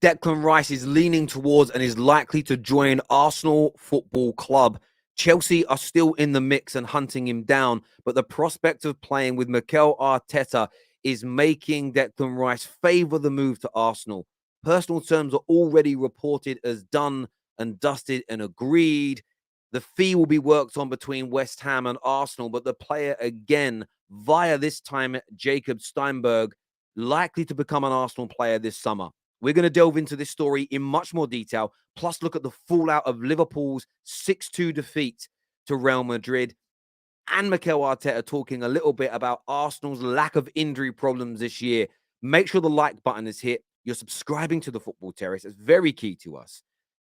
Declan Rice is leaning towards and is likely to join Arsenal Football Club. Chelsea are still in the mix and hunting him down, but the prospect of playing with Mikel Arteta is making Declan Rice favour the move to Arsenal. Personal terms are already reported as done and dusted and agreed. The fee will be worked on between West Ham and Arsenal, but the player again, via this time Jacob Steinberg, likely to become an Arsenal player this summer. We're going to delve into this story in much more detail, plus look at the fallout of Liverpool's 6-2 defeat to Real Madrid, and Mikel Arteta talking a little bit about Arsenal's lack of injury problems this year. Make sure the like button is hit. You're subscribing to the Football Terrace. It's very key to us.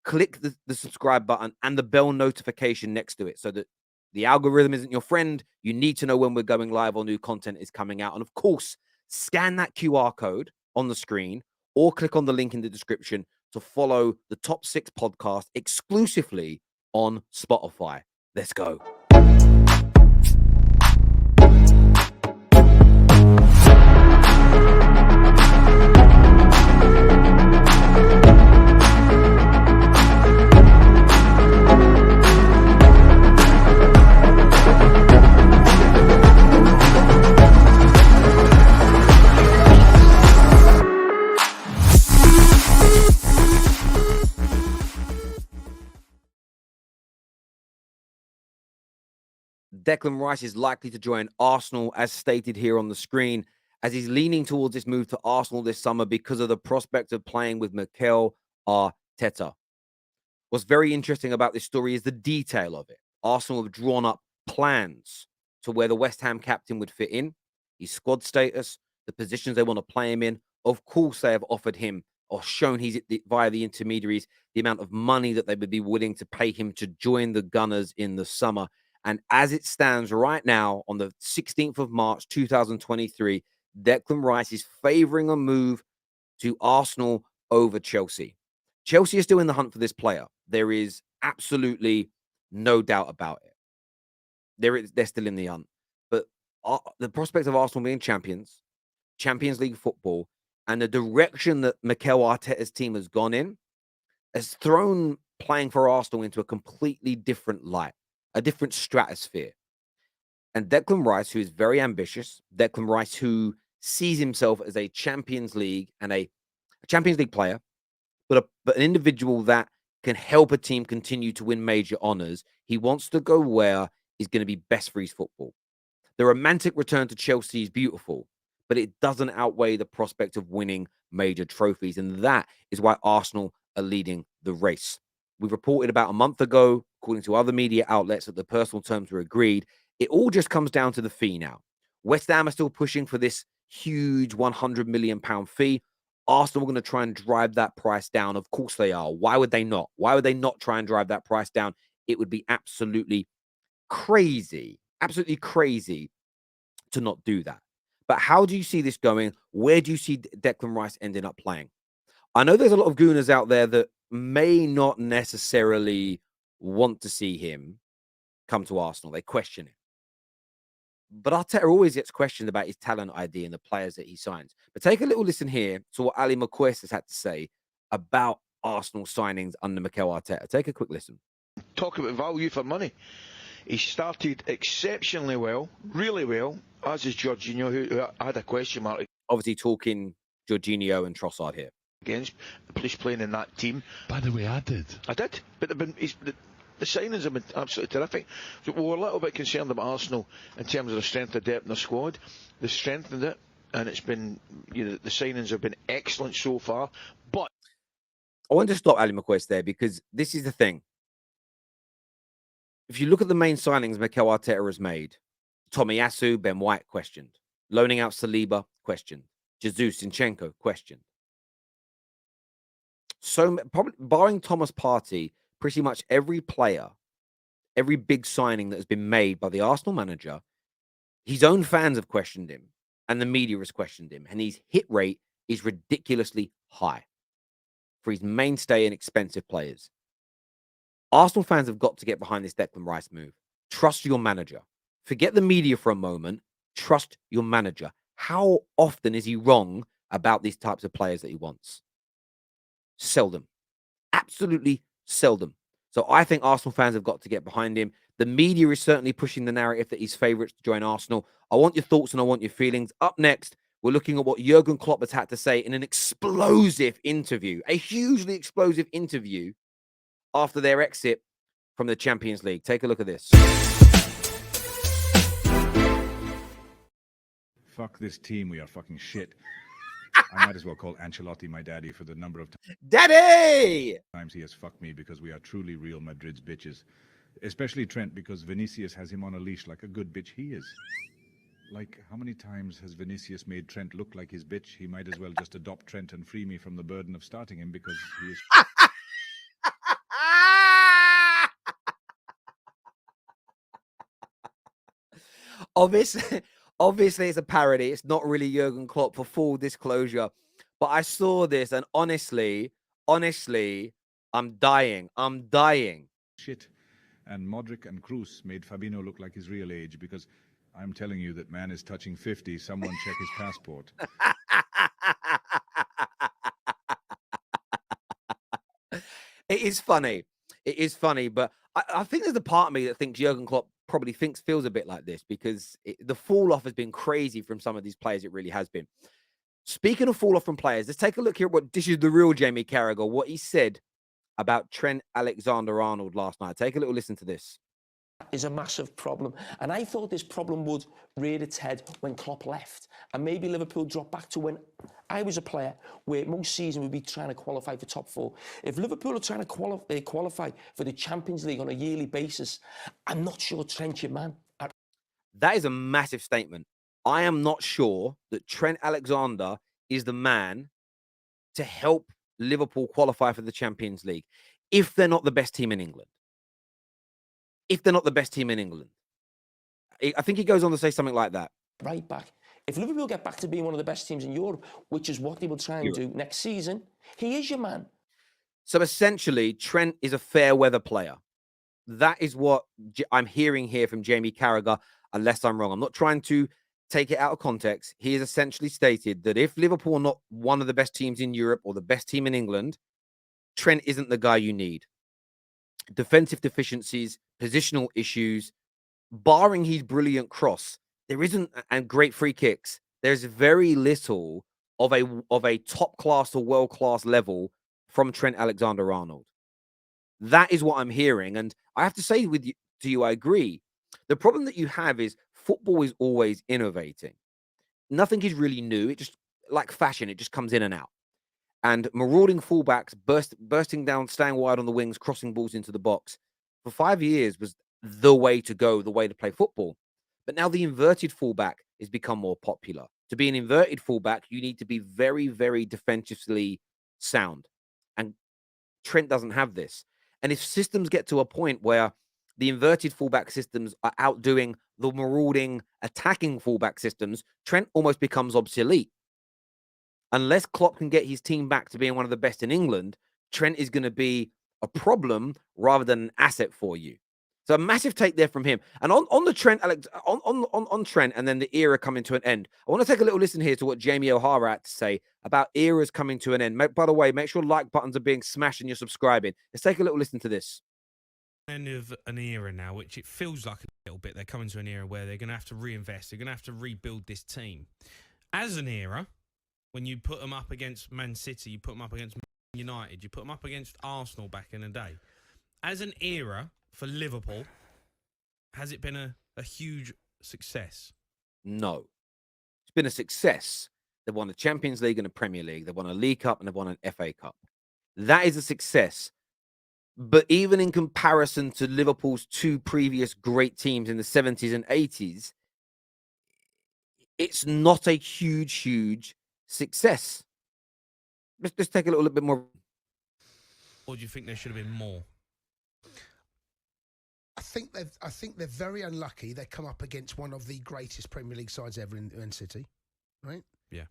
Click the subscribe button and the bell notification next to it so that the algorithm isn't your friend. You need to know when we're going live or new content is coming out. And of course, scan that QR code on the screen or click on the link in the description to follow the Top 6 podcast exclusively on Spotify. Let's go. Declan Rice is likely to join Arsenal, as stated here on the screen, as he's leaning towards this move to Arsenal this summer because of the prospect of playing with Mikel Arteta. What's very interesting about this story is the detail of it. Arsenal have drawn up plans to where the West Ham captain would fit in, his squad status, the positions they want to play him in. Of course, they have offered him or shown via the intermediaries the amount of money that they would be willing to pay him to join the Gunners in the summer. And as it stands right now, on the 16th of March, 2023, Declan Rice is favouring a move to Arsenal over Chelsea. Chelsea is still in the hunt for this player. There is absolutely no doubt about it. They're still in the hunt. But the prospect of Arsenal being champions, Champions League football, and the direction that Mikel Arteta's team has gone in has thrown playing for Arsenal into a completely different light, a different stratosphere. And Declan Rice, who is very ambitious, Declan Rice, who sees himself as a Champions League and a Champions League player, but an individual that can help a team continue to win major honors. He wants to go where is going to be best for his football. The romantic return to Chelsea is beautiful, but it doesn't outweigh the prospect of winning major trophies. And that is why Arsenal are leading the race. We reported about a month ago, according to other media outlets, that the personal terms were agreed. It all just comes down to the fee now. West Ham are still pushing for this huge £100 million fee. Arsenal are going to try and drive that price down. Of course they are. Why would they not? Why would they not try and drive that price down? It would be absolutely crazy to not do that. But how do you see this going? Where do you see Declan Rice ending up playing? I know there's a lot of gooners out there that may not necessarily want to see him come to Arsenal. They question it. But Arteta always gets questioned about his talent ID and the players that he signs. But take a little listen here to what Ali McQuest has had to say about Arsenal signings under Mikel Arteta. Take a quick listen. Talk about value for money. He started exceptionally well, really well, as is Jorginho, who had a question mark. Obviously talking Jorginho and Trossard here. Against playing in that team. By the way, I did. But the signings have been absolutely terrific. So we were a little bit concerned about Arsenal in terms of the strength of depth in the squad. They strengthened it, and it's been, the signings have been excellent so far. But I want to stop Ali McQuest there, because this is the thing. If you look at the main signings Mikel Arteta has made, Tomiyasu, Ben White questioned. Loaning out Saliba, questioned. Jesus Zinchenko, questioned. So, probably barring Thomas Partey, pretty much every player, every big signing that has been made by the Arsenal manager, his own fans have questioned him and the media has questioned him. And his hit rate is ridiculously high for his mainstay and expensive players. Arsenal fans have got to get behind this Declan Rice move. Trust your manager. Forget the media for a moment. Trust your manager. How often is he wrong about these types of players that he wants? Seldom. Absolutely seldom. So I think Arsenal fans have got to get behind him. The media is certainly pushing the narrative that he's favourites to join Arsenal. I want your thoughts and I want your feelings. Up next, we're looking at what Jurgen Klopp has had to say in an explosive interview, a hugely explosive interview after their exit from the Champions League. Take a look at this. Fuck this team, we are fucking shit. I might as well call Ancelotti my daddy for the number of Daddy! times he has fucked me, because we are truly Real Madrid's bitches. Especially Trent, because Vinicius has him on a leash like a good bitch he is. Like, how many times has Vinicius made Trent look like his bitch? He might as well just adopt Trent and free me from the burden of starting him, because he is... Obviously, obviously, it's a parody. It's not really Jurgen Klopp, for full disclosure. But I saw this, and honestly, I'm dying. I'm dying. shit. And Modric and Kroos made Fabinho look like his real age, because I'm telling you that man is touching 50. Someone check his passport. It is funny. It is funny, but I think there's a part of me that thinks Jurgen Klopp probably feels a bit like this, because the fall off has been crazy from some of these players. It really has been. Speaking of fall off from players, let's take a look here at what this is the real Jamie Carragher, what he said about Trent Alexander-Arnold last night. Take a little listen to this. Is a massive problem, and I thought this problem would rear its head when Klopp left, and maybe Liverpool dropped back to when I was a player, where most season we'd be trying to qualify for top four. If Liverpool are trying to qualify for the Champions League on a yearly basis, I'm not sure Trent's your man. That is a massive statement. I am not sure that Trent Alexander is the man to help Liverpool qualify for the Champions League if they're not the best team in England. If they're not the best team in England. I think he goes on to say something like that. Right back. If Liverpool get back to being one of the best teams in Europe, which is what they will try and do next season, he is your man. So essentially, Trent is a fair weather player. That is what I'm hearing here from Jamie Carragher, unless I'm wrong. I'm not trying to take it out of context. He has essentially stated that if Liverpool are not one of the best teams in Europe or the best team in England, Trent isn't the guy you need. Defensive deficiencies, positional issues, barring his brilliant cross, there isn't, and great free kicks, there's very little of a top class or world class level from Trent Alexander-Arnold. That is what I'm hearing, and I have to say to you, I agree. The problem that you have is football is always innovating. Nothing is really new. It just, like fashion, it just comes in and out. And marauding fullbacks, bursting down, staying wide on the wings, crossing balls into the box, for 5 years was the way to go, the way to play football. But now the inverted fullback has become more popular. To be an inverted fullback, you need to be very, very defensively sound. And Trent doesn't have this. And if systems get to a point where the inverted fullback systems are outdoing the marauding attacking fullback systems, Trent almost becomes obsolete. Unless Klopp can get his team back to being one of the best in England, Trent is going to be a problem rather than an asset for you. So a massive take there from him. And on the Trent, on Trent, and then the era coming to an end. I want to take a little listen here to what Jamie O'Hara had to say about eras coming to an end. By the way, make sure like buttons are being smashed and you're subscribing. Let's take a little listen to this. End of an era now, which it feels like a little bit. They're coming to an era where they're going to have to reinvest. They're going to have to rebuild this team. As an era, when you put them up against Man City, you put them up against United, you put them up against Arsenal back in the day. As an era for Liverpool, has it been a huge success? No. It's been a success. They've won the Champions League and the Premier League. They've won a League Cup and they've won an FA Cup. That is a success. But even in comparison to Liverpool's two previous great teams in the 70s and 80s, it's not a huge success. Let's take a little bit more. Or do you think there should have been more? I think they're very unlucky. They come up against one of the greatest Premier League sides ever in Man City, right? Yeah.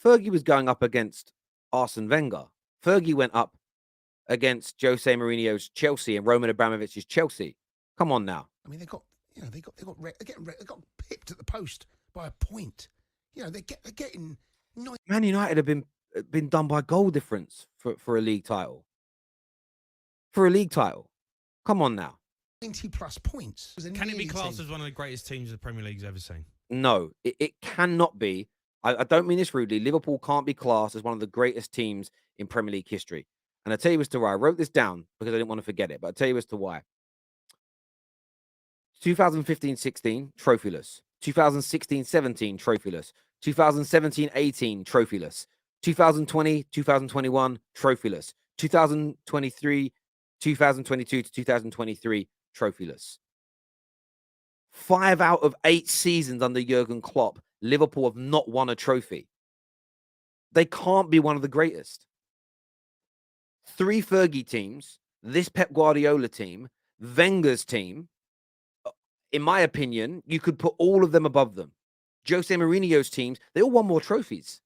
Fergie was going up against Arsene Wenger. Fergie went up against Jose Mourinho's Chelsea and Roman Abramovich's Chelsea. Come on now. I mean, they got pipped at the post by a point. You know, they're getting. Man United have been been done by goal difference for a league title. For a league title. Come on now. 90+ points. Can it be classed as one of the greatest teams the Premier League's ever seen? No, it cannot be. I don't mean this rudely. Liverpool can't be classed as one of the greatest teams in Premier League history. And I'll tell you as to why. I wrote this down because I didn't want to forget it, but I'll tell you as to why. 2015-16, trophyless. 2016-17, trophyless. 2017-18, trophyless. 2020-2021, trophyless. 2022 to 2023, trophyless. 5 out of 8 seasons under Jurgen Klopp, Liverpool have not won a trophy. They can't be one of the greatest. 3 Fergie teams, this Pep Guardiola team, Wenger's team, in my opinion, you could put all of them above them. Jose Mourinho's teams, they all won more trophies.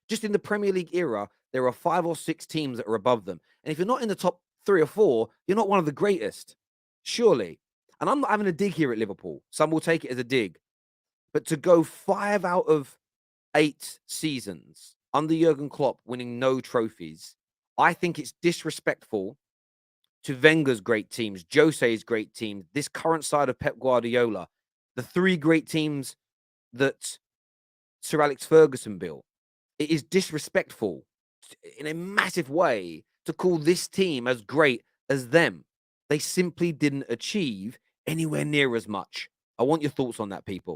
Just in the Premier League era, there are 5 or 6 teams that are above them. And if you're not in the top 3 or 4, you're not one of the greatest. Surely. And I'm not having a dig here at Liverpool. Some will take it as a dig. But to go 5 out of 8 seasons under Jurgen Klopp winning no trophies, I think it's disrespectful to Wenger's great teams, Jose's great teams, this current side of Pep Guardiola, the 3 great teams that Sir Alex Ferguson built. It is disrespectful in a massive way to call this team as great as them. They simply didn't achieve anywhere near as much. I want your thoughts on that, people.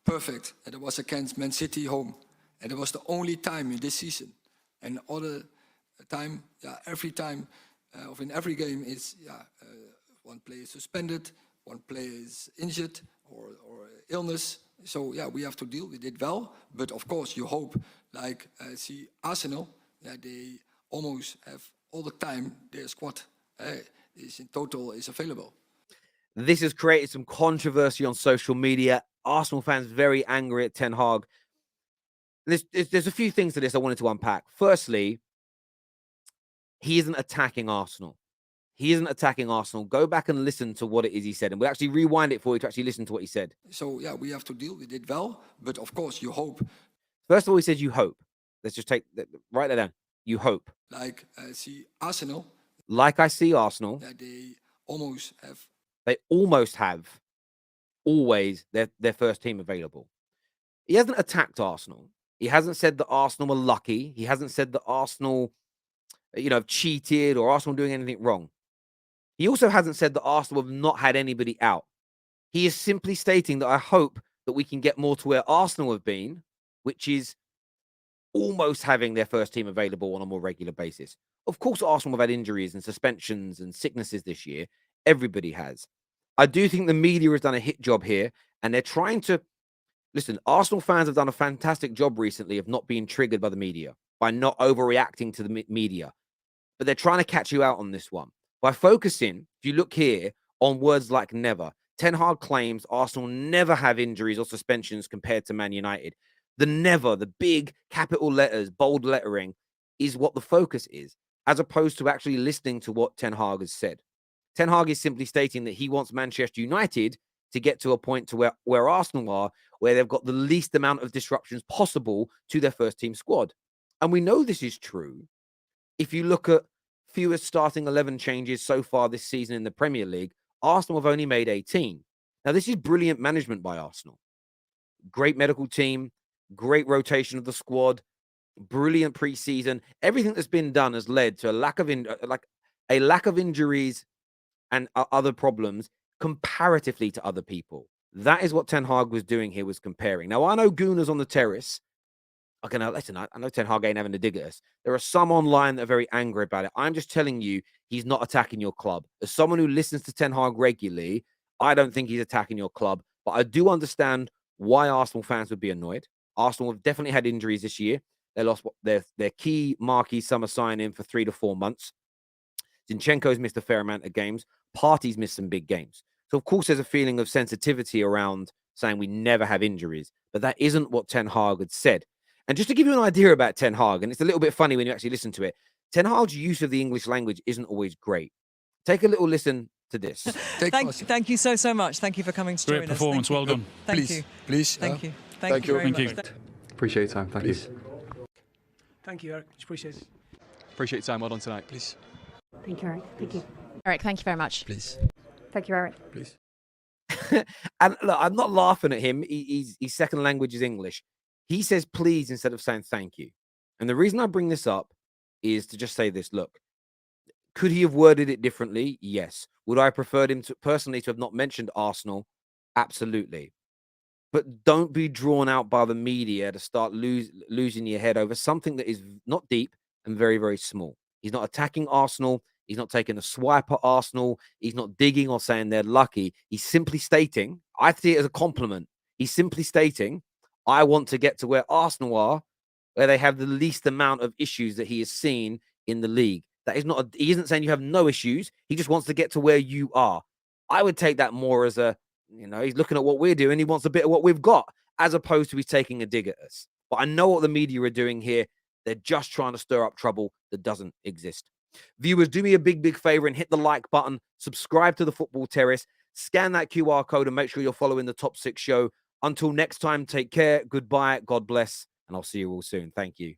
Perfect. And it was against Man City home. And it was the only time in this season. And other time, every time, of in every game is, one player is suspended, one player is injured or illness. So we have to deal with it well. But of course, you hope, like see Arsenal, they almost have all the time their squad is in total is available. This has created some controversy on social media. Arsenal fans very angry at Ten Hag. There's a few things to this I wanted to unpack. Firstly, he isn't attacking Arsenal. He isn't attacking Arsenal. Go back and listen to what it is he said. And we'll actually rewind it for you to actually listen to what he said. So, we have to deal with it well. But of course, you hope. First of all, he says you hope. Let's just write that down. You hope. Like see Arsenal. Like I see Arsenal. They almost have. They almost have always their first team available. He hasn't attacked Arsenal. He hasn't said that Arsenal are lucky. He hasn't said that Arsenal, have cheated or Arsenal doing anything wrong. He also hasn't said that Arsenal have not had anybody out. He is simply stating that I hope that we can get more to where Arsenal have been, which is almost having their first team available on a more regular basis. Of course, Arsenal have had injuries and suspensions and sicknesses this year. Everybody has. I do think the media has done a hit job here, and they're trying to... Listen, Arsenal fans have done a fantastic job recently of not being triggered by the media, by not overreacting to the media. But they're trying to catch you out on this one. By focusing, if you look here, on words like never, Ten Hag claims Arsenal never have injuries or suspensions compared to Man United. The never, the big capital letters, bold lettering, is what the focus is, as opposed to actually listening to what Ten Hag has said. Ten Hag is simply stating that he wants Manchester United to get to a point to where Arsenal are, where they've got the least amount of disruptions possible to their first team squad. And we know this is true. If you look at fewest starting 11 changes so far this season in the Premier League, Arsenal have only made 18. Now, this is brilliant management by Arsenal. Great medical team, great rotation of the squad, brilliant preseason. Everything that's been done has led to a lack of injuries and other problems comparatively to other people. That is what Ten Hag was doing here, was comparing. Now, I know Gooners on the Terrace. Okay, now listen, I know Ten Hag ain't having a dig at us. There are some online that are very angry about it. I'm just telling you, he's not attacking your club. As someone who listens to Ten Hag regularly, I don't think he's attacking your club. But I do understand why Arsenal fans would be annoyed. Arsenal have definitely had injuries this year. They lost their key marquee summer sign-in for 3 to 4 months. Zinchenko's missed a fair amount of games. Partey's missed some big games. So, of course, there's a feeling of sensitivity around saying we never have injuries. But that isn't what Ten Hag had said. And just to give you an idea about Ten Hag, and it's a little bit funny when you actually listen to it, Ten Hag's use of the English language isn't always great. Take a little listen to this. Thank you so much. Thank you for coming to join us. Great performance. Well done. Thank you. Please. Thank you. Thank you very much. Appreciate your time. Thank you. Thank you, Eric. Appreciate it. Appreciate your time. Well done tonight. Please. Thank you, Eric. Thank you. Eric, thank you very much. Please. Thank you, Eric. Please. And look, I'm not laughing at him. His second language is English. He says please instead of saying thank you. And the reason I bring this up is to just say this. Look, could he have worded it differently? Yes. Would I have preferred him to personally to have not mentioned Arsenal? Absolutely. But don't be drawn out by the media to start losing your head over something that is not deep and very, very small. He's not attacking Arsenal. He's not taking a swipe at Arsenal. He's not digging or saying they're lucky. He's simply stating, I see it as a compliment. He's simply stating, I want to get to where Arsenal are, where they have the least amount of issues that he has seen in the league. That is not, he isn't saying you have no issues. He just wants to get to where you are. I would take that more as a, he's looking at what we're doing. He wants a bit of what we've got, as opposed to he's taking a dig at us. But I know what the media are doing here. They're just trying to stir up trouble that doesn't exist. Viewers, do me a big, big favor and hit the like button. Subscribe to the Football Terrace. Scan that QR code and make sure you're following the Top 6 show. Until next time, take care. Goodbye. God bless. And I'll see you all soon. Thank you.